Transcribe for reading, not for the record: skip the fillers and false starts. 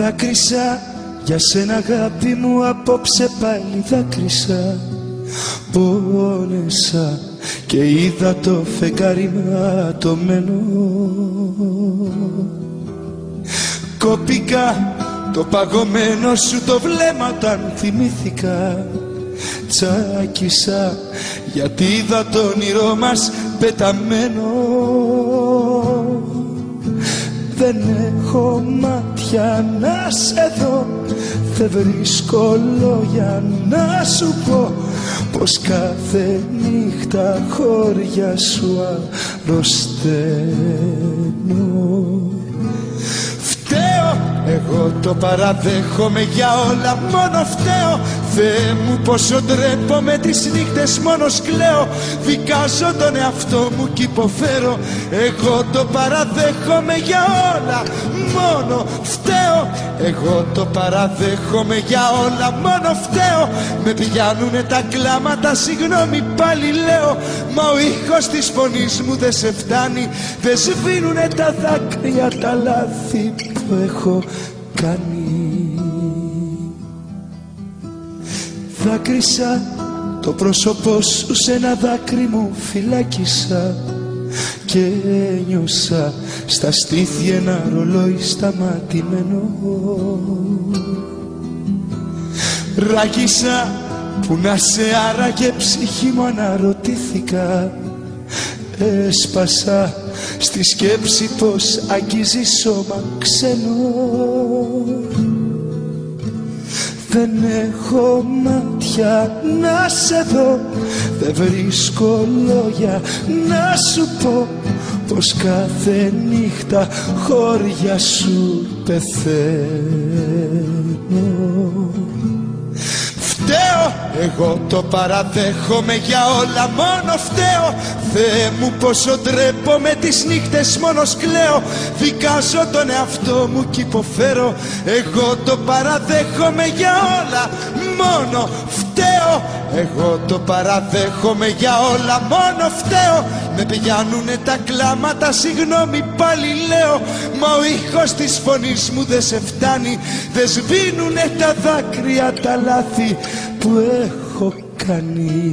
Δάκρυσα για σένα αγάπη μου, απόψε πάλι δάκρυσα. Πόνεσα και είδα το φεγγάρι ματωμένο. Κόπηκα το παγωμένο σου το βλέμμα όταν θυμήθηκα. Τσάκισα γιατί είδα το όνειρό μας πεταμένο. Δεν έχω μάτια να σε δω, δεν βρίσκω λόγια να σου πω πως κάθε νύχτα χώρια σου αρρωσταίνω. Φταίω, εγώ το παραδέχομαι για όλα, μόνο φταίω. Θεέ μου πόσο ντρέπομαι, τις νύχτες μόνος κλαίω. Δικάζω τον εαυτό μου κι υποφέρω. Εγώ το παραδέχομαι για όλα, μόνο φταίω. Εγώ το παραδέχομαι για όλα, μόνο φταίω. Με πιάνουνε τα κλάματα, συγγνώμη πάλι λέω. Μα ο ήχος της φωνής μου δεν σε φτάνει. Δεν σβήνουνε τα δάκρυα, τα λάθη που έχω κάνει. Δάκρυσα το πρόσωπό σου, σε ένα δάκρυ μου φυλάκισα. Και ένιωσα στα στήθη ένα ρολόι σταματημένο. Ράγισα που να σε άραγε ψυχή μου, αναρωτήθηκα. Έσπασα στη σκέψη πως αγγίζει σώμα ξένο. Δεν έχω μάτια να σε δω, δεν βρίσκω λόγια να σου πω πως κάθε νύχτα χώρια σου πεθαίνω. Φταίω, εγώ το παραδέχομαι για όλα, μόνο φταίω. Θεέ μου πόσο ντρέπομαι, τις νύχτες μόνος κλαίω. Δικάζω τον εαυτό μου κι υποφέρω. Εγώ το παραδέχομαι για όλα, μόνο φταίω. Εγώ το παραδέχομαι για όλα, μόνο φταίω. Με πιάνουνε τα κλάματα, συγγνώμη πάλι λέω. Μα ο ήχος της φωνής μου δεν σε φτάνει. Δεν σβήνουνε τα δάκρυα, τα λάθη που έχω κάνει.